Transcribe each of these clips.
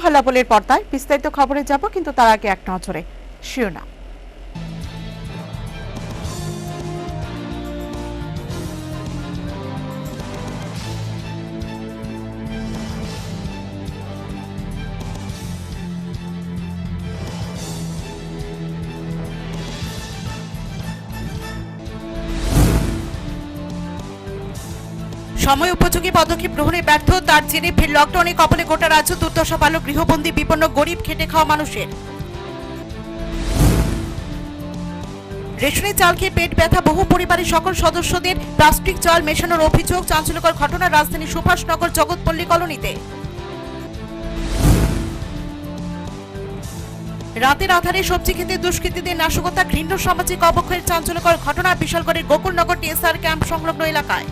হাল্লাবোলের পর্দায় বিস্তারিত খবরে যাব, কিন্তু তার আগে এক নজরে শিরোনাম। সময় উপযোগী পদক্ষেপ গ্রহণে ব্যর্থ, তার জেরে ফের লকডাউনে কবলে গোটা রাজ্য। দুর্দশা পাল গৃহবন্দী বিপন্ন গরিব খেটে খাওয়া মানুষের। রেশনের চাল খেয়ে পেট ব্যথা বহু পরিবারের সকল সদস্যদের। প্লাস্টিক চাল মেশানোর অভিযোগ। চাঞ্চল্যকর ঘটনা রাজধানীর সুভাষনগর জগৎপল্লী কলোনিতে। রাতের আধারে সবজি খেতে দুষ্কৃতীদের নাশকতা, ঘৃণ্য সামাজিক অবক্ষয়ের চাঞ্চল্যকর ঘটনা বিশালগড়ের গোকুলনগর টিএসআর ক্যাম্প সংলগ্ন এলাকায়।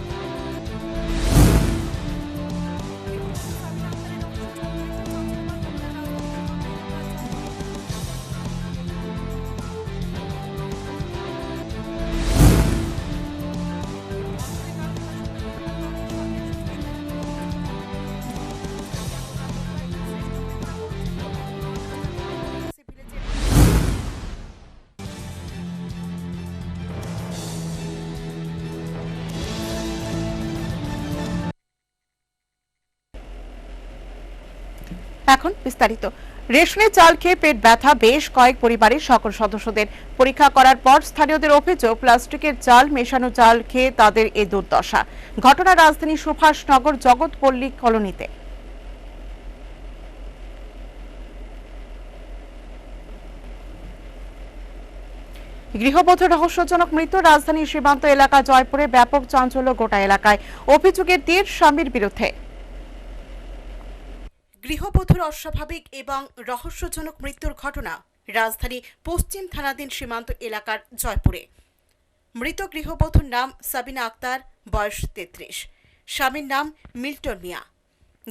এখন বিস্তারিত। রেশনের চাল খেয়ে পেট ব্যথা বেশ কয়েক পরিবারের সকল সদস্যদের। পরীক্ষা করার পর স্থানীয়দের অভিযোগ, প্লাস্টিকের চাল মেশানো চাল খেয়ে তাদের এই দুর্দশা। ঘটনা রাজধানীর সুভাষনগর জগৎপল্লী কলোনিতে। গৃহবধূর রহস্যজনক মৃত্যু। রাজধানীর সীমান্ত এলাকা জয়পুরে ব্যাপক চাঞ্চল্য গোটা এলাকায়। অভিযোগের তীর স্বামীর বিরুদ্ধে। গৃহবধূর অস্বাভাবিক এবং রহস্যজনক মৃত্যুর ঘটনা রাজধানী পশ্চিম থানাধীন সীমান্ত এলাকার জয়পুরে। মৃত গৃহবধূর নাম সাবিনা আক্তার, বয়স 33। স্বামীর নাম মিল্টন মিয়া।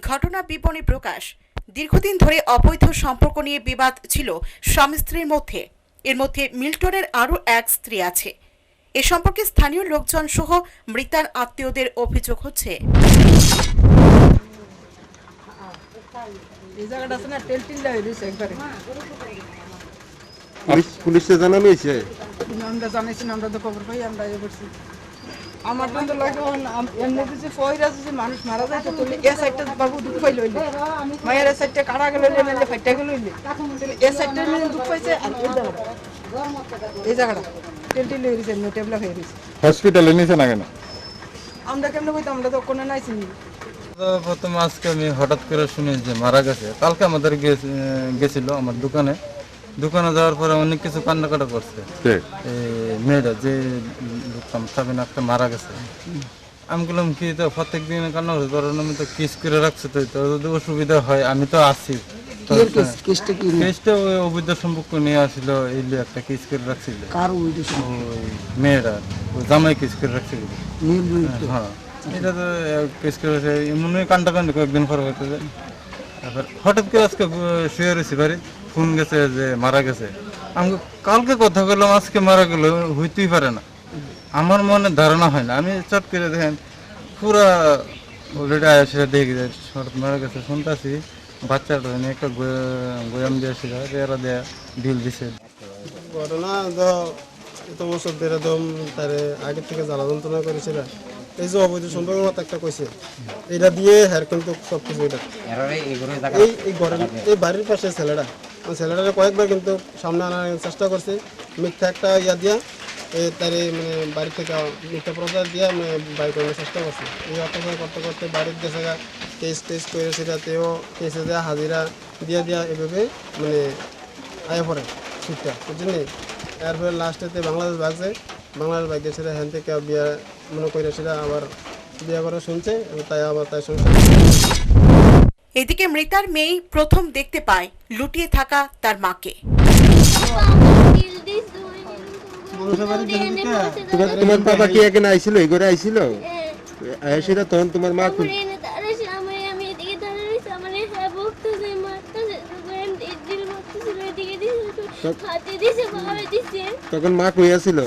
ঘটনা বিবরণী প্রকাশ। দীর্ঘদিন ধরে অবৈধ সম্পর্ক নিয়ে বিবাদ ছিল স্বামী স্ত্রীর মধ্যে। এর মধ্যে মিল্টনের আরও এক স্ত্রী আছে। এ সম্পর্কে স্থানীয় লোকজন সহ মৃতার আত্মীয়দের অভিযোগ হচ্ছে, পুলিশে জানানো হয়েছে। আমরা জানাইছি, আমরা তো খবর পাই, আমরা এ করছি। আমার তো লাগে এমনি কিছু ফয়ের আছে যে মানুষ মারা যায়, তো এ সাইডটা বাবু দুঃখ পাইল হইলে মায়ের সাইডটা কাটা গেল নাহলে ফাইটা গেল হইলে এ সাইডটা দুঃখ পাইছে। আর এই জায়গাটা টেলটিল হয়ে গেছে, টেবলা হয়ে গেছে। হসপিটালে নিয়েছে না কেন? আমরা কেমন কইতাম, আমরা তো কোনো নাই চিনি। প্রথম আজকে আমি হঠাৎ করে শুনি যে মারা গেছে। কালকে আমাদের গেছিল আমার দোকানে যাওয়ার পরে অনেক কিছু কান্নাকাটা করছে। মেয়েটা যে সাবিনা একটা মারা গেছে, আমি বললাম কি তো প্রত্যেক দিন কান্না করছে, কারণ আমি তো কিস করে রাখছি, তো যদি অসুবিধা হয় আমি তো আছি। কেসটা ওই অবৈধ সম্পর্ক নিয়ে আসছিল, এই একটা কিস করে রাখছিল। মেয়েটা জামাই কিস করে রাখছিল। হ্যাঁ, এটা তো কেস করেছে এমনই কান্ডাকান্ডি কয়েকদিন পর হইতেছে। তারপর হঠাৎ করে আজকে শুয়ে রয়েছি বাড়ি, ফোন গেছে যে মারা গেছে। আমি কালকে কথা বললাম, আজকে মারা গেল, হইতেই পারে না। আমার মনে ধারণা হয় না। আমি চট করে দেখেন পুরা অলরেডি আসে দেখি হঠাৎ মারা গেছে। শুনতেছি বাচ্চাটা একটা গোয়াম দিয়েছিল, এরা দেয়া ঢিল দিছে। ঘটনা তো এত বছর ধরে তো তার আগের থেকে জ্বালা যন্ত্রণা করেছিল। এই যে অবৈধ সম্পর্কের কথা একটা কইছে, এটা দিয়ে হ্যার কিন্তু সব কিছু এটা এই ঘরের এই বাড়ির পাশে ছেলেটা কয়েকবার কিন্তু সামনে আনার চেষ্টা করছে। মিথ্যা একটা ইয়া দিয়া তারে মানে বাড়ি থেকে মিথ্যা প্রচার দিয়া মানে বাড়ি করানোর চেষ্টা করছে। এই অত্যাচার করতে করতে বাড়ির দেশে কেস টেস করে সেটাতেও কেসে দেওয়া হাজিরা দিয়া এভাবে মানে আয় পড়ে ঠিকটা বুঝছেন। এরপরে লাস্টেতে বাংলাদেশ ভাগছে সেটা হ্যান থেকে বিয়া মনে করে সেটা আবার বিয়ে করে শুনছে, তাই সংসার। এদিকে মৃতার মেয়ে প্রথম দেখতে পায় লুটিয়ে থাকা তার মাকে। তোমার বাবা কি এখানে আইছিল? এই ঘরে আইছিল? সেটা তখন তোমার মা তখন মা কই আছিল?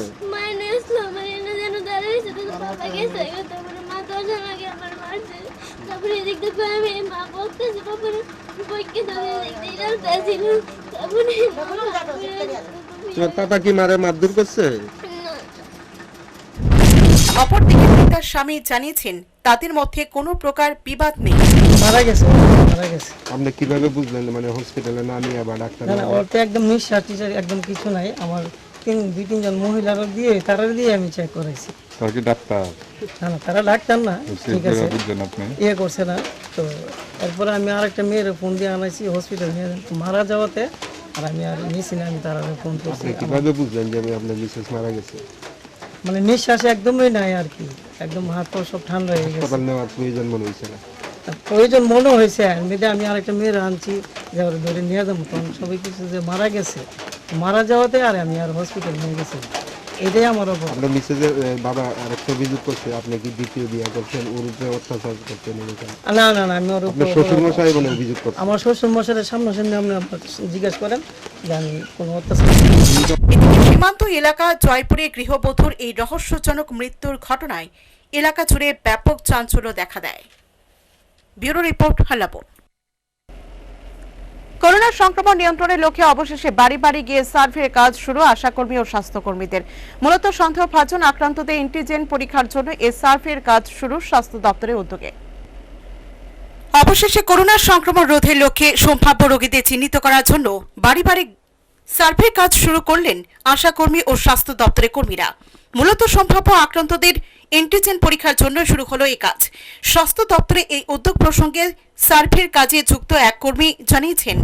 তোমার পাপা কি মারে মারধর করছে? অপরদিকে মৃতার স্বামী জানিয়েছেন তাদের মধ্যে কোনো প্রকার বিবাদ নেই। মারা গেছে। আপনি কিভাবে বুঝলেন মানে হসপিটালে না নিয়ে বা ডাক্তার? না ওর তো একদম নিঃশ্বাস টিশ্বাস একদম কিছু নাই। আমার দুই তিনজন মহিলারও দিয়ে তারা দিয়ে আমি চেক করাইছি। তার কি ডাক্তার? না তারা ডাক্তার না, ঠিক আছে বুঝলেন আপনি? ইয়ে করছে না। তো এরপরে আমি আরেকটা মেয়ের ফোন দিয়ে আনাইছি হসপিটাল নিয়ে মারা যাওয়াতে, আর আমি আর নিছি না, আমি তারা ফোন করছি। কিভাবে বুঝলেন যে আপনার মিসেস মারা গেছে? মানে নিঃশ্বাস একদমই নাই আর কি, একদম হাত পা সব ঠান্ডা হয়ে গেছে। হাসপাতাল নেওয়ার প্রয়োজন মনে হয়েছে না? প্রয়োজন মনে হয়েছে, এমনিতে আমি আরেকটা মেয়ের আনছি যে ওরা ধরে নিয়ে যাবো, তখন সবাই কিছু যে মারা গেছে, মারা যাওয়াতে আর আমি আর হসপিটাল নিয়ে গেছি। এটাই আমার অভাব। আপনার মিসেসের বাবা আরেকটা অভিযোগ করছে আপনি কি দ্বিতীয় বিয়ে করছেন, ওর উপরে অত্যাচার করতে নিয়েছেন? না আমি ওর আপনার শ্বশুর মশাই বলে অভিযোগ করছেন? আমার শ্বশুর মশাইয়ের সামনাসামনি আপনি জিজ্ঞেস করেন যে আমি কোনো অত্যাচার। এদিকে সীমান্ত এলাকা জয়পুরে গৃহবধূর এই রহস্যজনক মৃত্যুর ঘটনায় এলাকা জুড়ে ব্যাপক চাঞ্চল্য দেখা দেয়। Bureau report, হাল্লাপুর। করোনা সংক্রমণ নিয়ন্ত্রণের লক্ষ্যে অবশেষে বাড়ি বাড়ি গিয়ে সার্ভের কাজ শুরু আশাকর্মী ও স্বাস্থ্যকর্মীদের। মূলত সন্দেহভাজন আক্রান্তদের অ্যান্টিজেন পরীক্ষার জন্য এই সার্ভের কাজ শুরু স্বাস্থ্য দপ্তরের উদ্যোগে। অবশেষে করোনা সংক্রমণ রোধের লক্ষ্যে সম্ভাব্য রোগীদের চিহ্নিত করার জন্য বাড়ি বাড়ি সার্ভের কাজ শুরু করলেন আশাকর্মী ও স্বাস্থ্য দপ্তরের কর্মীরা। মূলত সম্ভাব্য আক্রান্তদের অ্যান্টিজেন পরীক্ষার জন্য শুরু হলো এই কাজ। স্বাস্থ্য দপ্তরে এই উদ্যোগ প্রসঙ্গে সার্ভের কাজে যুক্ত এক কর্মী জানিয়েছেন,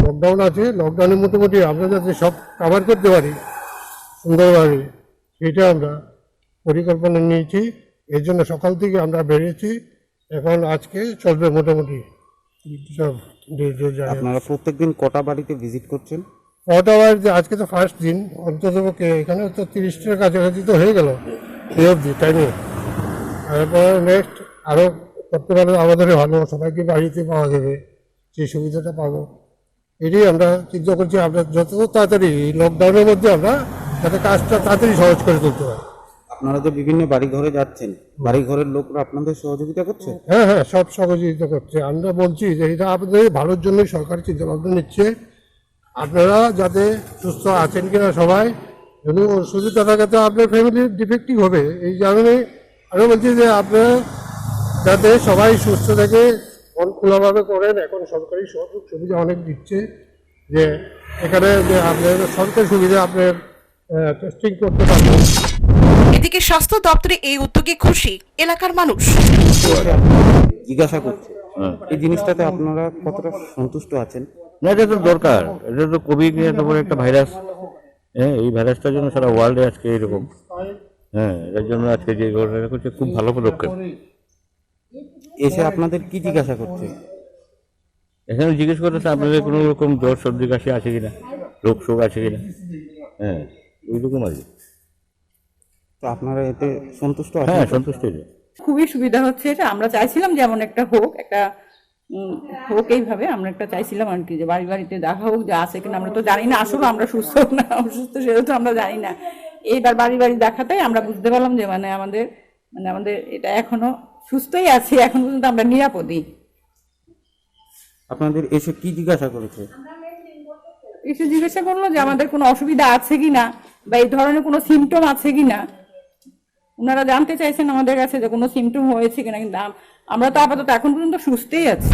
লকডাউন আছে, লকডাউনে মোটামুটি আমরা যাতে সব কভার করতে পারি সুন্দরভাবে, সেটা আমরা পরিকল্পনা নিয়েছি। এর জন্য সকাল থেকে আমরা বেরিয়েছি, এখন আজকে চলবে মোটামুটি সব। আপনারা প্রত্যেকদিন কটা বাড়িতে ভিজিট করছেন? কটা বাড়িতে? আজকে তো ফার্স্ট দিন, অন্ততপক্ষে এখানে তো 30টার কাছাকাছি তো হয়ে গেল এই অবধি টাইমে। তারপরে নেক্সট আরও করতে পারলে আমাদের ভালো, সবাইকে বাড়িতে পাওয়া যাবে, সেই সুবিধাটা পাবো। এটাই আমরা চিন্তা করছি, আমরা যত তাড়াতাড়ি লকডাউনের মধ্যে আমরা যাতে কাজটা তাড়াতাড়ি সহজ করে তুলতে পারি। আপনারা যে বিভিন্ন বাড়ি ঘরে যাচ্ছেন, বাড়ি ঘরের লোকরা আপনাদের সহযোগিতা করছে? হ্যাঁ, সব সহযোগিতা করছে। আমরা বলছি যে এটা আপনাদের ভালোর জন্যই সরকার চিন্তা ভাবনা নিচ্ছে। আপনারা যাতে সুস্থ আছেন কিনা সবাই, যদি অসুবিধা থাকে তো আপনার ফ্যামিলির ডিফেক্টিভ হবে। এই কারণে আমি বলছি যে আপনারা যাতে সবাই সুস্থ থাকে, মন খোলাভাবে করেন। এখন সরকারি সুযোগ সুবিধা অনেক দিচ্ছে, যে এখানে যে আপনার সরকারি সুবিধা আপনার টেস্টিং করতে পারবেন। এদিকে স্বাস্থ্য দপ্তরে এই উদ্যোগে খুশি এলাকার মানুষ। জিজ্ঞাসা করছে, এই জিনিসটাতে আপনারা কতটা সন্তুষ্ট আছেন? না, এটা তো দরকার। এটা তো কোভিড এত বড় একটা ভাইরাস, হ্যাঁ, এই ভাইরাসটার জন্য সারা ওয়ার্ল্ডে আজকে এরকম, হ্যাঁ, এর জন্য আজকে যে ঘটনা করছে খুব ভালো পদক্ষেপ। এসে আপনাদের কি জিজ্ঞাসা করছে? এখানে জিজ্ঞেস করতেছে আপনাদের কোনো রকম জ্বর সর্দি কাশি আছে কিনা, রোগ শোক আছে কিনা, হ্যাঁ, ওইরকম আর কি। তো আপনারা এতে সন্তুষ্ট হ্যাঁ, আছেন? সন্তুষ্ট। খুবই সুবিধা হচ্ছে এটা। আমরা চাইছিলাম যেমন একটা হোক, হোক এইভাবে আমরা একটা চাইছিলাম আর কি, যে বাড়ি বাড়িতে দেখা হোক, যে আছে কিনা। আমরা তো জানি না আসলে আমরা সুস্থ না অসুস্থ, সেটা তো আমরা জানি না। এইবার বাড়ি বাড়ি দেখাতে আমরা বুঝতে পারলাম যে আমাদের এটা এখনো সুস্থই আছে, এখন পর্যন্ত আমরা নিরাপদই। আপনাদের এসে কি জিজ্ঞাসা করেছে? এসে জিজ্ঞাসা করলো যে আমাদের কোনো অসুবিধা আছে কিনা, বা এই ধরনের কোনো সিমটম আছে কিনা। ওনারা জানতে চাইছেন আমাদের কাছে যে কোনো সিমটম হয়েছে কিনা, কিন্তু আমরা তো আপাতত এখন পর্যন্ত সুস্থই আছি।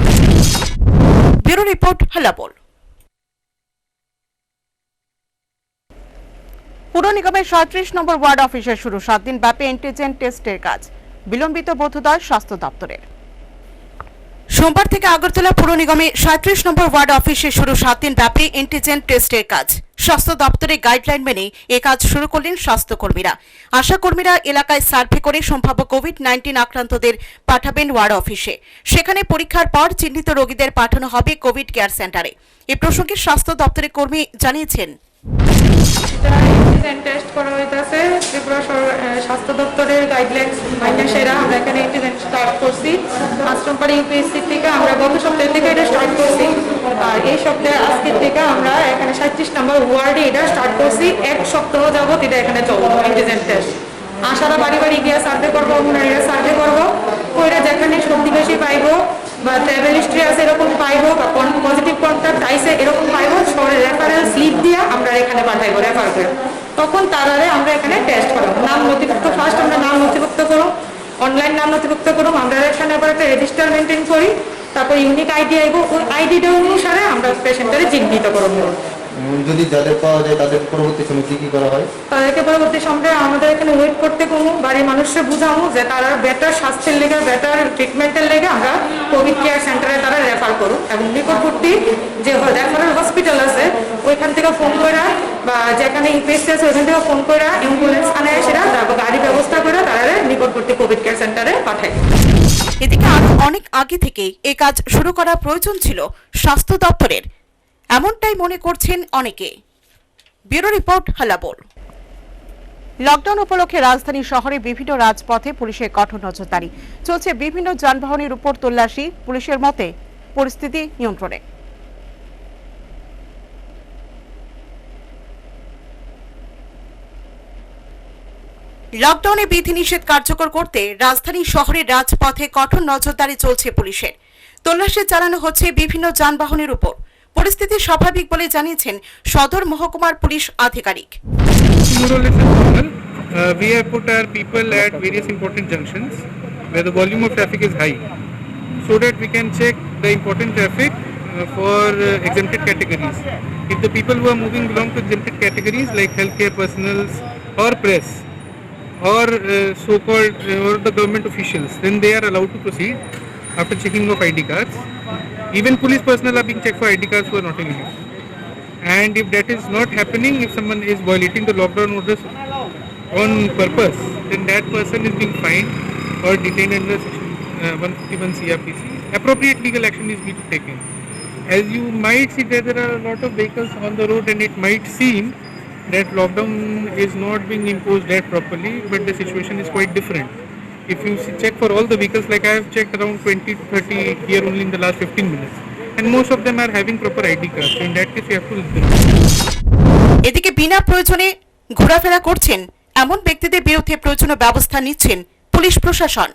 ব্যুরো রিপোর্ট, হাল্লাপুর। পুর নিগমের 37 নম্বর ওয়ার্ড অফিসে শুরু 7 দিন ব্যাপী অ্যান্টিজেন টেস্টের কাজ। বিলম্বিত বোধোদয় স্বাস্থ্য দপ্তরের। সোমবার থেকে আগরতলা পুর নিগমে 37 নম্বর ওয়ার্ড অফিসে শুরু 7 দিন ব্যাপী অ্যান্টিজেন টেস্টের কাজ। স্বাস্থ্য দপ্তরের গাইডলাইন মেনে এ কাজ শুরু করলেন স্বাস্থ্যকর্মীরা। আশাকর্মীরা এলাকায় সার্ভে করে সম্ভাব্য কোভিড-19 আক্রান্তদের পাঠাবেন ওয়ার্ড অফিসে। সেখানে পরীক্ষার পর চিহ্নিত রোগীদের পাঠানো হবে কোভিড কেয়ার সেন্টারে। এ প্রসঙ্গে স্বাস্থ্য দপ্তরের কর্মী জানিয়েছেন, টেস্ট করা হইতাছে ত্রিপুরা স্বাস্থ্য দপ্তরের গাইডলাইন্স মাইনে সেরা আমরা এখানে অ্যান্টিজেন স্টার্ট করছি। আশ্রমপাড়া ইউপিএসসি থেকে আমরা গত সপ্তাহ থেকে এটা স্টার্ট করছি, আর এই সপ্তাহে আজকের থেকে আমরা এখানে 37 নম্বর ওয়ার্ডে এটা স্টার্ট করছি। 1 সপ্তাহ যাবত এটা এখানে চলবো অ্যান্টিজেন টেস্ট। আশারা বাড়ি বাড়ি গিয়ে সার্ভে করবো, অঙ্গনারীরা সার্ভে করবো, কইরা যেখানে সর্দি বেশি পাইবো বা ট্রাভেল হিস্ট্রি আছে এরকম পাইবো, বা পজিটিভ কন্ট্যাক্ট আইসে এরকম পাইবো, শহরে রেফারেল স্লিপ দিয়ে আমরা এখানে পাঠাইবো রেফার করে। তখন তারারে আমরা এখানে টেস্ট করব। নাম নথিভুক্ত, ফার্স্ট আমরা নাম নথিভুক্ত করব, অনলাইন নাম নথিভুক্ত করব, আমরা এখানে আবার একটা রেজিস্টার মেনটেন করি, তারপর ইউনিক আইডি আইব, ওই আইডিটা অনুসারে আমরা পেশেন্টারে চিহ্নিত করব। যদি যাদের পাওয়া যায় তাদের পরবর্তী সময় কি করা হয়? তাদেরকে পরবর্তী সময়ে আমাদের এখানে ওয়েট করতে কমু, বাড়ির মানুষকে বুঝামু যে তারা বেটার স্বাস্থ্যের লেগে, বেটার ট্রিটমেন্টের লেগে আমরা কোভিড কেয়ার সেন্টারে তারা রেফার করুক, এবং নিকটবর্তী যে রেফারেল হসপিটাল আছে ওইখান থেকে ফোন করে, বা যেখানে ইউপিএসসি আছে ওইখান থেকে ফোন করে অ্যাম্বুলেন্স আনে, সেটা তারপর গাড়ি ব্যবস্থা করে তারা নিকটবর্তী কোভিড কেয়ার সেন্টারে পাঠায়। এদিকে আরো অনেক আগে থেকেই এই কাজ শুরু করা প্রয়োজন ছিল স্বাস্থ্য দপ্তরের, এমনটাই মনে করছেন অনেকে। Bureau report, হালাবোল। লকডাউন উপলক্ষে রাজধানী শহরে বিভিন্ন রাজপথে পুলিশের কঠোর নজরদারি চলছে, বিভিন্ন যানবাহনের উপর তল্লাশি। পুলিশের মতে পরিস্থিতি নিয়ন্ত্রণে। লকডাউনে বিধিনিষেধ কার্যকর করতে রাজধানী শহরের রাজপথে কঠোর নজরদারি চলছে পুলিশের। তল্লাশি চালানো হচ্ছে বিভিন্ন যানবাহনের উপর। পরিস্থিতি স্বাভাবিক বলে জানিয়েছেন সদর মহকুমার পুলিশ আধিকারিক। We have put our people at various important junctions where the volume of traffic is high, so that we can check the important traffic for exempted categories. If the people who are moving belong to exempted categories like healthcare personnel or press or so-called or the government officials, then they are allowed to proceed after checking of ID cards. Even police personnel are being checked for ID cards who are not illegal. And if that is not happening, if someone is violating the lockdown orders on purpose, then that person is being fined or detained under section 151 CRPC. Appropriate legal action is being taken. As you might see, there are a lot of vehicles on the road, and it might seem that lockdown is not being imposed that properly, but the situation is quite different. If you check for all the vehicles, like I have checked around 20 to 30 here only in the last 15 minutes, and most of them are having proper ID cards. So in that case, you have to listen. এদিকে বিনা প্রয়োজনে ঘোরাফেরা করছেন এমন ব্যক্তিদের বিরুদ্ধে প্রয়োজনীয় ব্যবস্থা নিচ্ছেন পুলিশ প্রশাসন।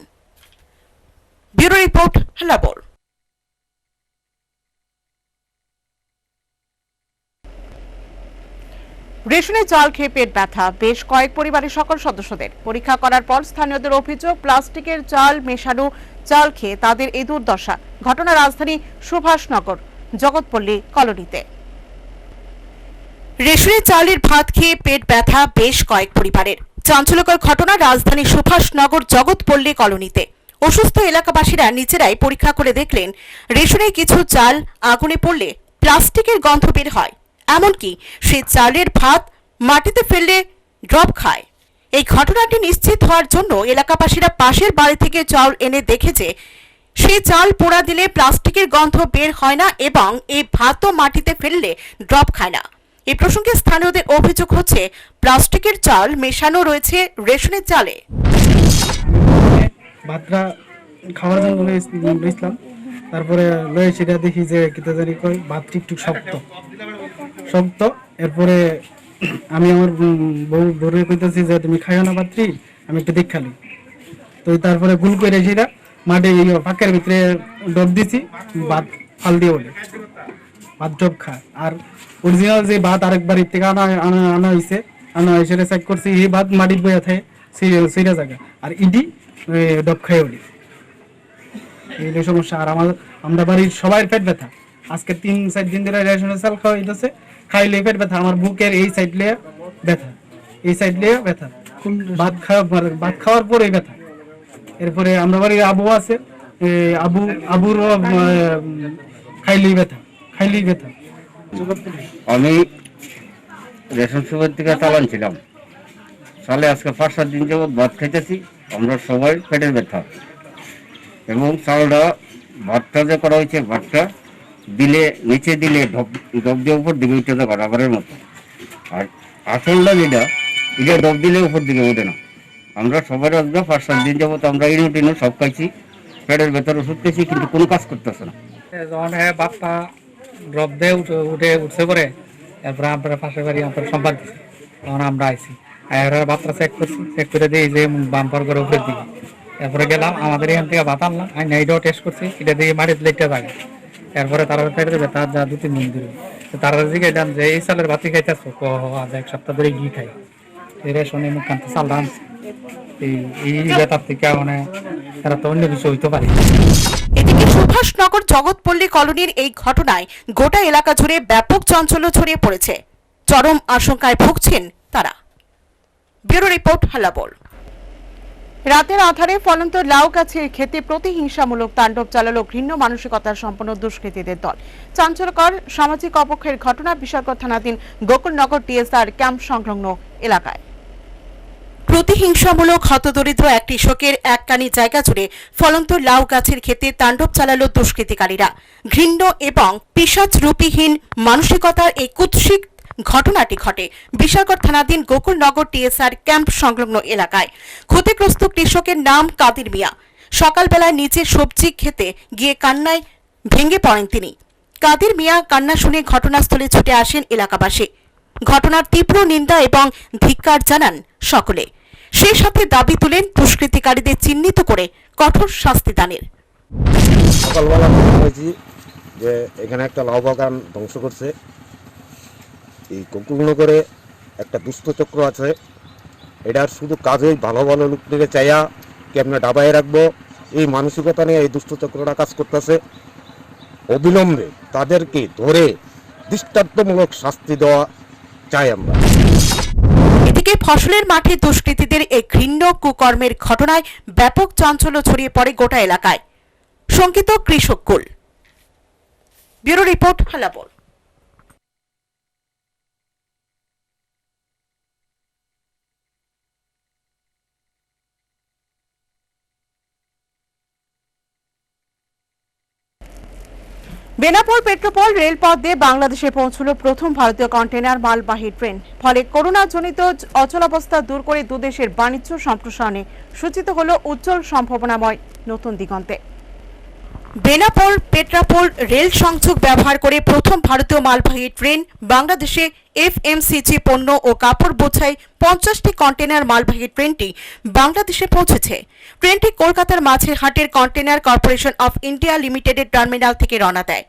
Bureau report, Hallabol. রেশনের চাল খেয়ে পেট ব্যথা বেশ কয়েক পরিবারের সকল সদস্যদের। পরীক্ষা করার পর স্থানীয়দের অভিযোগ, প্লাস্টিকের চাল মেশানো চাল খেয়ে তাদের এই দুর্দশা। ঘটনা রাজধানী সুভাষনগর জগৎপল্লী কলোনিতে। রেশনের চালের ভাত খেয়ে পেট ব্যথা বেশ কয়েক পরিবারের। চাঞ্চল্যকর ঘটনা রাজধানী সুভাষনগর জগৎপল্লী কলোনিতে। অসুস্থ এলাকাবাসীরা নিজেরাই পরীক্ষা করে দেখলেন রেশনের কিছু চাল আগুনে পড়লে প্লাস্টিকের গন্ধ বের হয়, এমনকি সেই চালের ভাত মাটিতে ফেললে ড্রপ খায়। এই ঘটনাটি নিশ্চিত হওয়ার জন্য এলাকাবাসীরা পাশের বাড়ি থেকে চাল এনে দেখে যে সেই চাল পোড়া দিলে প্লাস্টিকের গন্ধ বের হয় না এবং এই ভাতও মাটিতে ফেললে ড্রপ খায় না। এই প্রসঙ্গে স্থানীয়দের অভিযোগ হচ্ছে প্লাস্টিকের চাল মেশানো রয়েছে রেশনের চালে। ভাতটা খাওয়ার জন্য ইসলাম, তারপরে লয়ে সেটা দেখি যে কিতা জানি কই ভাতটি একটু শক্ত শক্ত। এরপরে আমি আমার বউরে কইতেছি যে তুমি খাইও না ভাতটি, আমি একটু দেখ খালি। তো তারপরে গুল করে সেটা মাঠে পাকের ভিতরে ডব দিছি, ভাত ফাল দিয়ে বলে ভাত ডব খায়। আর অরিজিনাল যে ভাত আরেক বাড়ির থেকে আনা হয়েছে, সেটা চেক করছি, এই ভাত মাটির বইয়া থাকে সেইটা জায়গা, আর ইডি ডব খাই বলি। এই সমস্যা। আর আমরা বাড়ির সবাই পেট ব্যথা, আজকে 3-4 দিন ধরে রেশনের চাল খাওয়া হইতেছে, খাইলে পেট ব্যথা। আমার বুকের এই সাইড লিয়ে ব্যথা, এই সাইড লিয়ে ব্যথা, ভাত খাওয়ার পরেই ব্যথা। এরপরে আমরা বাড়ির আবু আছে, আবুর খাইলেই ব্যথা, খাইলেই ব্যথা। আমি রেশন সুপার থেকে চাল আনছিলাম, চালে আজকে 5-7 দিন যাবৎ ভাত খাইতেছি, আমরা সবাই পেটের ব্যথা। এবং চালটা ভাতটা যে করা হয়েছে, ভাতটা দিলে নিচে দিলে ডব দিয়ে উপর দিকে উঠে যাবে রাবারের মতো, আর আসলটা যেটা এটা ডব দিলে উপর দিকে ওঠে না। আমরা সবাই আসবে 5-7 দিন যাবৎ আমরা ইনুটিনু সব খাইছি, পেটের ভেতর ওষুধ খেয়েছি, কিন্তু কোনো কাজ করতেছে না। যখন ভাতটা ড্রপ দিয়ে উঠছে পরে, এরপরে আমরা পাশের বাড়ি আমরা সম্পাদ দিচ্ছি, তখন আমরা আইছি, আর ভাতটা চেক করছি, চেক করে দিই যে বাম্পার করে উপরের দিকে এরপরে গেলাম আমাদের এখান থেকে ভাত আনলাম, আমি এইটাও টেস্ট করছি, এটা দিয়ে মাটিতে লেটটা থাকে। এরপরে তারা ফেটে দেবে, তার যা 2-3 দিন ধরে তারা দিকে ডান যে এই চালের বাতি খাইতেছো, আজ 1 সপ্তাহ ধরে ঘি খাই, এই রেশনে মুখ কানতে চাল ডান এই ব্যাপার থেকে মানে তারা তো অন্য কিছু হইতে পারে। এদিকে সুভাষনগর জগৎপল্লী কলোনির এই ঘটনায় গোটা এলাকা জুড়ে ব্যাপক চাঞ্চল্য ছড়িয়ে পড়েছে। চরম আশঙ্কায় ভুগছেন তারা। Bureau report, Hallabol. রাতের আধারে ফলন্ত লাউ গাছের ক্ষেতে প্রতিহিংসামূলক তাণ্ডব চালালো ঘৃণ্য মানসিকতার সম্পন্ন দুষ্কৃতীদের দল। চাঞ্চল্যকর সামাজিক অবক্ষয়ের ঘটনা বিশালগড় থানাধীন গোকুলনগর টিএসআর ক্যাম্প সংলগ্ন এলাকায়। প্রতিহিংসামূলক হতদরিদ্র এক কৃষকের এককানি জায়গা জুড়ে ফলন্ত লাউ গাছের ক্ষেতে তাণ্ডব চালালো দুষ্কৃতিকারীরা। ঘৃণ্য এবং পিশাচরূপীহীন মানসিকতার এই কুৎসিত ঘটনাটি ঘটে বিশালগড় থানাধীন গোকুলনগর টিএসআর ক্যাম্প সংলগ্ন এলাকায়। ক্ষতিগ্রস্ত কৃষকের নাম কাদির মিয়া। সকালবেলায় নিচে সবজি খেতে গিয়ে কান্নায় ভেঙে পড়েন তিনি। কাদির মিয়া কান্না শুনে ঘটনাস্থলে ছুটে আসেন এলাকাবাসী। ঘটনার তীব্র নিন্দা এবং ধিক্কার জানান সকলে। সেই সাথে দাবি তুলেন দুষ্কৃতিকারীদের চিহ্নিত করে কঠোর শাস্তি দানের। সকালবেলা হয়েছি যে এখানে একটা লাউ বাগান ধ্বংস করছে। এই গোকুলনগরে একটা দুষ্ট চক্র আছে, এটার শুধু কাজেই ভালো ভালো লোক নিয়ে চাইয়া কেমনে ডাবায় রাখবো এই মানসিকতা নিয়ে এই দুষ্ট চক্রটা কাজ করতেছে। অবিলম্বে তাদেরকে ধরে দৃষ্টান্তমূলক শাস্তি দেওয়া চাই আমরা। এদিকে ফসলের মাঠে দুষ্কৃতীদের এই ঘৃণ্য কুকর্মের ঘটনায় ব্যাপক চাঞ্চল্য ছড়িয়ে পড়ে গোটা এলাকায়। শঙ্কিত কৃষক কুল। Bureau report, Hallabol. বেনাপোল পেট্রোপোল রেলপথ দিয়ে বাংলাদেশে পৌঁছল প্রথম ভারতীয় কন্টেনার মালবাহী ট্রেন। ফলে করোনাজনিত অচলাবস্থা দূর করে দুদেশের বাণিজ্য সম্প্রসারণে সূচিত হল উজ্জ্বল সম্ভাবনাময় নতুন দিগন্তে। বেনাপোল পেট্রাপোল রেল সংযোগ ব্যবহার করে প্রথম ভারতীয় মালবাহী ট্রেন বাংলাদেশে এফএমসিজি পণ্য ও কাপড় বোঝাই 50টি কন্টেনার মালবাহী ট্রেনটি বাংলাদেশে পৌঁছেছে। ট্রেনটি কলকাতার মাঝেরহাটের কন্টেনার কর্পোরেশন অফ ইন্ডিয়া লিমিটেডের টার্মিনাল থেকে রওনা দেয়।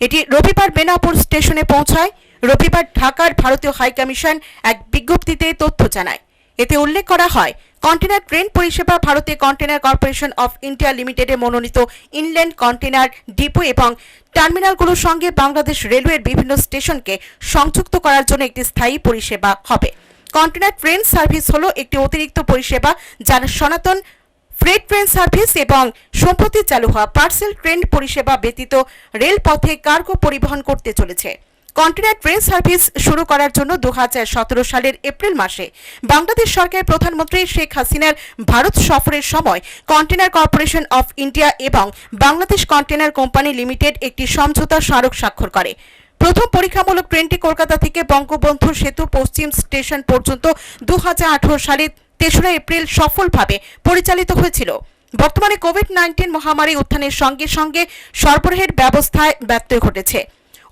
এটি রবিবার বেনাপোল স্টেশনে পৌঁছায়। রবিবার ঢাকার ভারতীয় হাইকমিশন এক বিজ্ঞপ্তিতে তথ্য জানায়। এতে উল্লেখ করা হয়, কন্টেনার ট্রেন পরিষেবা ভারতীয় কন্টেনার কর্পোরেশন অফ ইন্ডিয়া লিমিটেডে মনোনীত ইনল্যান্ড কন্টেনার ডিপো এবং টার্মিনালগুলোর সঙ্গে বাংলাদেশ রেলওয়ের বিভিন্ন স্টেশনকে সংযুক্ত করার জন্য একটি স্থায়ী পরিষেবা হবে। কন্টেনার ট্রেন সার্ভিস হলো একটি অতিরিক্ত পরিষেবা যার সনাতন ফ্রেট ট্রেন সার্ভিস এবং সম্প্রতি চালু হওয়া পার্সেল ট্রেন পরিষেবা ব্যতীত রেলপথে কার্গো পরিবহন করতে চলেছে। কন্টেনার ট্রেন সার্ভিস শুরু করার জন্য 2017 সালের এপ্রিল মাসে বাংলাদেশ সরকার প্রধানমন্ত্রী শেখ হাসিনার ভারত সফরের সময় কন্টেনার কর্পোরেশন অফ ইন্ডিয়া এবং বাংলাদেশ কন্টেনার কোম্পানি লিমিটেড একটি সমঝোতা স্মারক স্বাক্ষর করে। প্রথম পরীক্ষামূলক ট্রেনটি কলকাতা থেকে বঙ্গবন্ধু সেতু পশ্চিম স্টেশন পর্যন্ত 2018 সালের 3রা এপ্রিল সফলভাবে পরিচালিত হয়েছিল। বর্তমানে কোভিড-19 মহামারী উত্থানের সঙ্গে সঙ্গে সরবরাহের ব্যবস্থায় ব্যত্যয় ঘটেছে।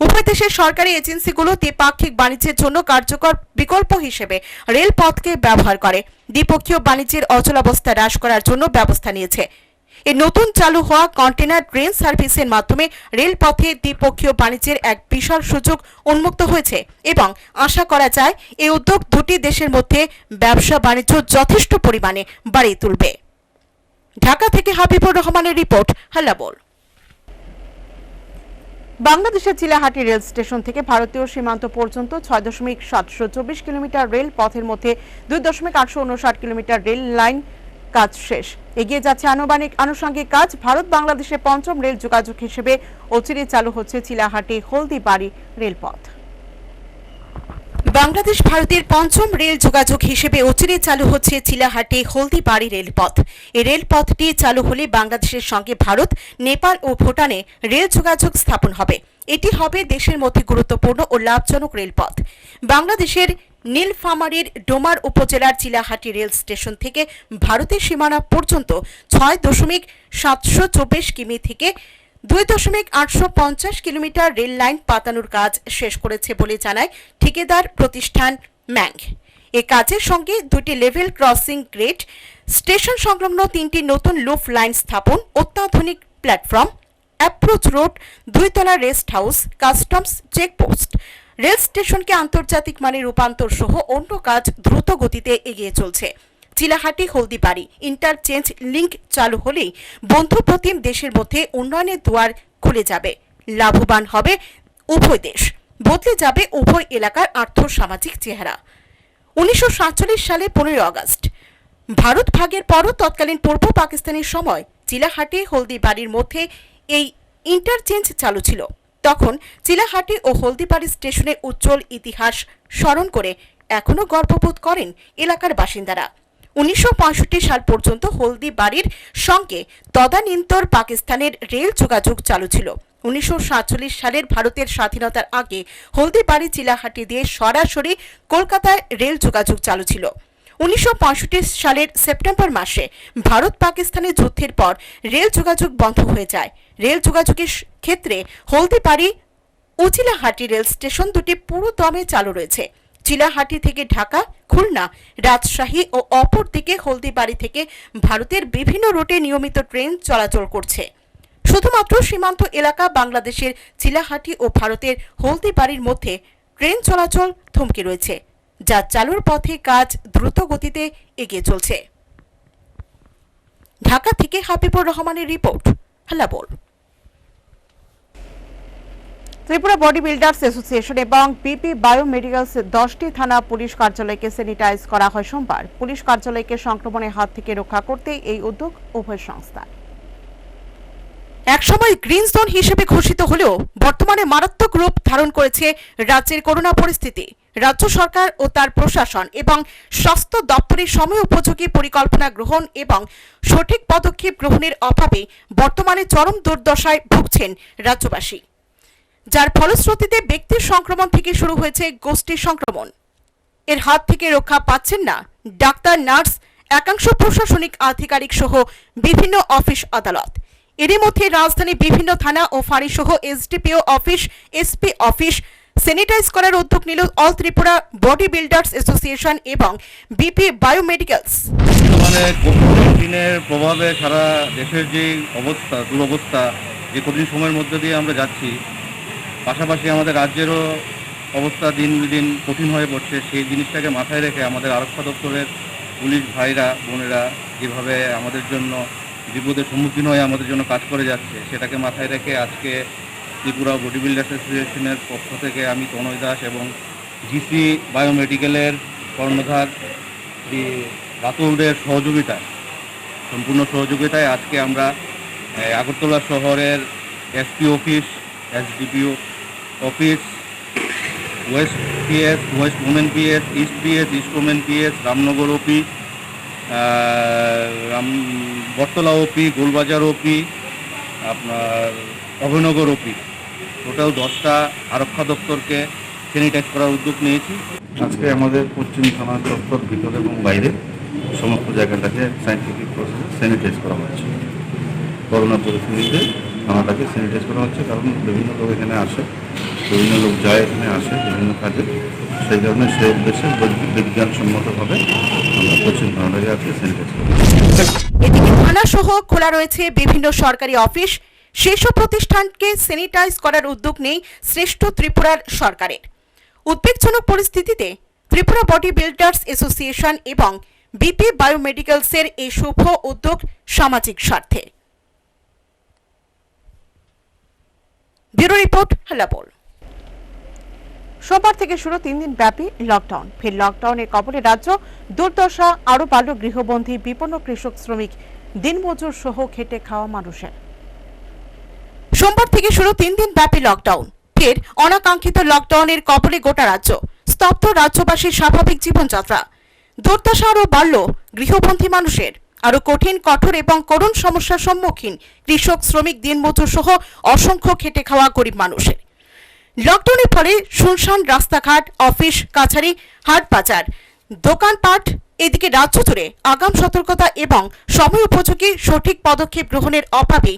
উভয় দেশের সরকারি এজেন্সিগুলো দ্বিপাক্ষিক বাণিজ্যের জন্য কার্যকর বিকল্প হিসেবে রেলপথকে ব্যবহার করে দ্বিপক্ষীয় বাণিজ্যের অচলাবস্থা হ্রাস করার জন্য ব্যবস্থা নিয়েছে। এই নতুন চালু হওয়া কন্টেনার ট্রেন সার্ভিসের মাধ্যমে রেলপথে দ্বিপক্ষীয় বাণিজ্যের এক বিশাল সুযোগ উন্মুক্ত হয়েছে এবং আশা করা যায় এই উদ্যোগ দুটি দেশের মধ্যে ব্যবসা বাণিজ্য যথেষ্ট পরিমাণে বাড়িয়ে তুলবে। ঢাকা থেকে হাবিবুর রহমানের রিপোর্ট, হাল্লাবোল। বাংলাদেশের চিলাহাটি রেল স্টেশন থেকে ভারতীয় সীমান্ত পর্যন্ত 6.724 কিলোমিটার রেল পথের মধ্যে 2.859 কিলোমিটার রেল লাইন কাজ শেষ। এগিয়ে যাচ্ছে আনুষঙ্গিক কাজ। ভারত বাংলাদেশের পঞ্চম রেল যোগাযোগ হিসেবে অচিরে চালু হচ্ছে চিলাহাটি হলদিবাড়ি রেলপথ। বাংলাদেশ ভারতের পঞ্চম রেল যোগাযোগ হিসেবে অচিরে চালু হচ্ছে চিলাহাটি হলদিবাড়ি রেলপথ। এই রেলপথটি চালু হলে বাংলাদেশের সঙ্গে ভারত, নেপাল ও ভুটানে রেল যোগাযোগ স্থাপন হবে। এটি হবে দেশের মধ্যে গুরুত্বপূর্ণ ও লাভজনক রেলপথ। বাংলাদেশের নীলফামারীর ডোমার উপজেলার চিলাহাটি রেল স্টেশন থেকে ভারতের সীমানা পর্যন্ত 6.724 কিমি থেকে 2.850 কিলোমিটার রেল লাইন পাতানোর কাজ শেষ করেছে বলে জানায় ঠিকাদার প্রতিষ্ঠান ম্যাং। এই কাজের সঙ্গে দুটি লেভেল ক্রসিং গ্রেড স্টেশন সংলগ্ন 3টি নতুন লুপ লাইন স্থাপন, অত্যাধুনিক প্ল্যাটফর্ম, অ্যাপ্রোচ রোড, 2 তলা rest house, customs checkpost, rail স্টেশনকে আন্তর্জাতিক মানে রূপান্তর সহ অন্য কাজ দ্রুত গতিতে এগিয়ে চলছে। চিলাহাটি হলদিবাড়ি ইন্টারচেঞ্জ লিংক চালু হলেই বন্ধুপ্রতিম দেশের মধ্যে উন্নয়নের দুয়ার খুলে যাবে। লাভবান হবে উভয় দেশ, বদলে যাবে উভয় এলাকার আর্থ-সামাজিক চেহারা। 1947 সালে 15 আগস্ট ভারত ভাগের পরও তৎকালীন পূর্ব পাকিস্তানের সময় চিলাহাটি হলদিবাড়ির মধ্যে এই ইন্টারচেঞ্জ চালু ছিল। তখন চিলাহাটি ও হলদিবাড়ি স্টেশনের উজ্জ্বল ইতিহাস স্মরণ করে এখনো গর্ববোধ করেন এলাকার বাসিন্দারা। 1965 সাল পর্যন্ত হলদিবাড়ির সঙ্গে তদানীন্তন পাকিস্তানের রেল যোগাযোগ চালু ছিল। 1947 সালের ভারতের স্বাধীনতার আগে হলদিবাড়ি চিলাহাটি দিয়ে সরাসরি কলকাতায় রেল যোগাযোগ চালু ছিল। 1965 সালের সেপ্টেম্বর মাসে ভারত পাকিস্তানের যুদ্ধের পর রেল যোগাযোগ বন্ধ হয়ে যায়। রেল যোগাযোগের ক্ষেত্রে হলদিবাড়ি ও চিলাহাটি রেল স্টেশন দুটি পুরো দমে চালু রয়েছে। চিলাহাটি থেকে ঢাকা, খুলনা, রাজশাহী ও অপরদিকে হলদিবাড়ি থেকে ভারতের বিভিন্ন রুটে নিয়মিত ট্রেন চলাচল করছে। শুধুমাত্র সীমান্ত এলাকা বাংলাদেশের চিলাহাটি ও ভারতের হলদিবাড়ির মধ্যে ট্রেন চলাচল থমকে রয়েছে, যা চালুর পথে কাজ দ্রুত গতিতে এগিয়ে চলছে। ঢাকা থেকে হাবিবুর রহমানের report, Hallabol. Tripura body builders association এবং পিপি বায়োমেডিক্যালস 10টি থানা পুলিশ কার্যালয়কে স্যানিটাইজ করা হয় সোমবার। পুলিশ কার্যালয়কে সংক্রমণের হাত থেকে রক্ষা করতে এই উদ্যোগ উভয় সংস্থার। একসময় গ্রিন জোন হিসেবে ঘোষিত হলেও বর্তমানে মারাত্মক রূপ ধারণ করেছে রাজ্যের করোনা পরিস্থিতি। রাজ্য সরকার ও তার প্রশাসন এবং স্বাস্থ্য দপ্তরের সময় উপযোগী পরিকল্পনা গ্রহণ এবং সঠিক পদক্ষেপ গ্রহণের অভাবে বর্তমানে চরম দুর্দশায় ভুগছেন রাজ্যবাসী, যার ফলশ্রুতিতে ব্যক্তির সংক্রমণ থেকে শুরু হয়েছে গোষ্ঠী সংক্রমণ। এর হাত থেকে রক্ষা পাচ্ছেন না ডাক্তার, নার্স, একাংশ প্রশাসনিক আধিকারিক সহ বিভিন্ন অফিস আদালত। এরই মধ্যে রাজধানী বিভিন্ন থানা ও ফাঁড়ি সহ SDPO office, SP office sanitise করার উদ্যোগ নিল all Tripura body builders association এবং বিপি বায়োমেডিক্যালস। বর্তমানে কোভিড-19-এর প্রভাবে সারা দেশের যে অবস্থা, দুরবস্থা, যে কঠিন সময়ের মধ্যে দিয়ে আমরা যাচ্ছি, পাশাপাশি আমাদের রাজ্যেরও অবস্থা দিন দিন কঠিন হয়ে পড়ছে। সেই জিনিসটাকে মাথায় রেখে আমাদের আরক্ষা দপ্তরের পুলিশ ভাইরা, বোনেরা যেভাবে আমাদের জন্য বিপদের সম্মুখীন হয়ে আমাদের জন্য কাজ করে যাচ্ছে, সেটাকে মাথায় রেখে আজকে ত্রিপুরা বডি বিল্ডার্স অ্যাসোসিয়েশনের পক্ষ থেকে আমি তনয় দাস এবং জিসি বায়োমেডিক্যালের কর্ণধার শ্রী রাতুলের সহযোগিতায়, সম্পূর্ণ সহযোগিতায় আজকে আমরা আগরতলা শহরের SP office, SDPO office, west PS, west women PS, east PS, east women PS, Ramnagar OP, Battala OP, Golbazar OP, আপনার অভয়নগর ওপি, টোটাল 10টা আরক্ষা দপ্তরকে স্যানিটাইজ করার উদ্যোগ নিয়েছি। আজকে আমাদের পশ্চিম থানা চত্বর ভিতরে এবং বাইরে সমস্ত জায়গাটাকে সায়েন্টিফিক প্রসেসে স্যানিটাইজ করা হচ্ছে। করোনা পরিস্থিতিতে থানাটাকে স্যানিটাইজ করা হচ্ছে, কারণ বিভিন্ন লোক এখানে আসে, বিভিন্ন লোক যায় এখানে আসে বিভিন্ন কাজে, সেই কারণে সেই উদ্দেশ্যে বিজ্ঞানসম্মতভাবে আমরা পশ্চিম থানাটাকে আজকে স্যানিটাইজ করি। এদিকে থানা সহ খোলা রয়েছে বিভিন্ন সরকারি অফিস, শীর্ষ প্রতিষ্ঠানকে স্যানিটাইজ করার উদ্যোগ নেই শ্রেষ্ঠ ত্রিপুরার সরকারের। উদ্বেগজনক পরিস্থিতিতে ত্রিপুরা বডি বিল্ডার্স অ্যাসোসিয়েশন এবং বিপি বায়োমেডিক্যালসের এই শুভ উদ্যোগ সামাজিক স্বার্থে। Bureau report, Hallabol. সোমবার থেকে শুরু 3 দিন ব্যাপী লকডাউন। ফের লকডাউনের কবলে রাজ্য, দুর্দশা আরও বাড়ল গৃহবন্দী, বিপন্ন কৃষক, শ্রমিক, দিনমজুর সহ খেটে খাওয়া মানুষের। সোমবার থেকে শুরু 3 দিন ব্যাপী লকডাউন। ফের অনাকাঙ্ক্ষিত লকডাউনের কবলে গোটা রাজ্য, স্তব্ধ রাজ্যবাসীর স্বাভাবিক জীবনযাত্রা। দুর্দশা আরও বাড়ল গৃহবন্দী মানুষের, আরও কঠিন, কঠোর এবং করুণ সমস্যার সম্মুখীন কৃষক, শ্রমিক, দিনমজুর সহ অসংখ্য খেটে খাওয়া গরিব মানুষের। লকডাউনের ফলে শুনশান রাস্তাঘাট, অফিস, কাছারি, হাট বাজার, দোকানপাট। এদিকে রাজ্য জুড়ে আগাম সতর্কতা এবং সময় উপযোগী সঠিক পদক্ষেপ গ্রহণের অভাবে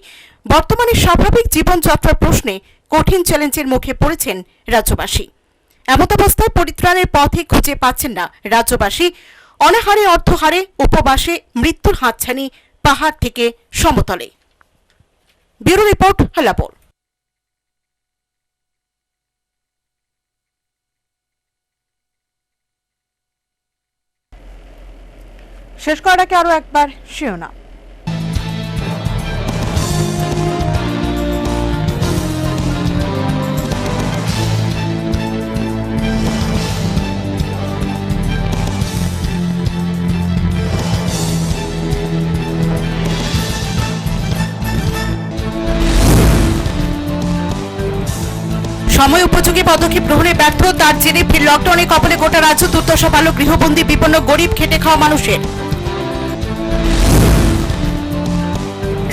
বর্তমানে স্বাভাবিক জীবনযাত্রার প্রশ্নে কঠিন চ্যালেঞ্জের মুখে পড়েছেন রাজ্যবাসী। এমতাবস্থায় পরিত্রাণের পথে খুঁজে পাচ্ছেন না রাজ্যবাসী অনাহারে অর্থহারে উপবাসে মৃত্যুর হাতছানি পাহাড় থেকে সমতলে। ব্যুরো রিপোর্ট, হালাপুর। শেষ করার আগে আরো একবার শিরোনাম। সময় উপযোগী পদক্ষেপ গ্রহণে ব্যর্থ, তার জেরে ফের লকডাউনে কবলে গোটা রাজ্য। দুর্দশা পাল গৃহবন্দী বিপন্ন গরিব খেটে খাওয়া মানুষের।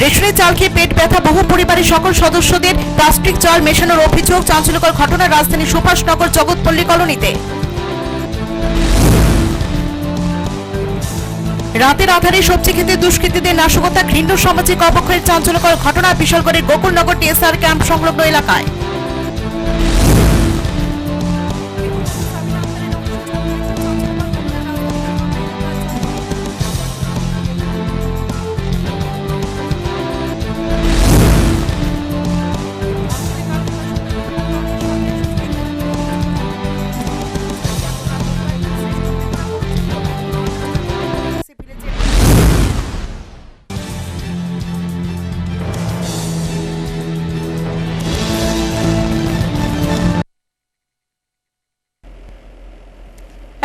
রেশনের চাল খেয়ে পেট ব্যথা বহু পরিবারের সকল সদস্যদের। প্লাস্টিক চাল মেশানোর অভিযোগ। চাঞ্চল্যকর ঘটনা রাজধানীর সুভাষনগর জগৎপল্লী কলোনিতে। রাতের আধারে সবজি খেতে দুষ্কৃতীদের নাশকতা। ঘৃণ্য সামাজিক অবক্ষয়ের চাঞ্চল্যকর ঘটনা বিশালগড়ের গোকুলনগর টিএসআর ক্যাম্প সংলগ্ন এলাকায়।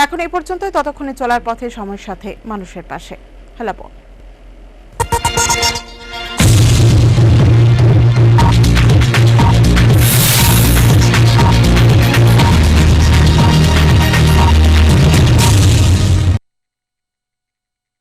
এখন এই পর্যন্তই। ততক্ষণে চলার পথে সময়ের সাথে মানুষের পাশে। হালাপুর।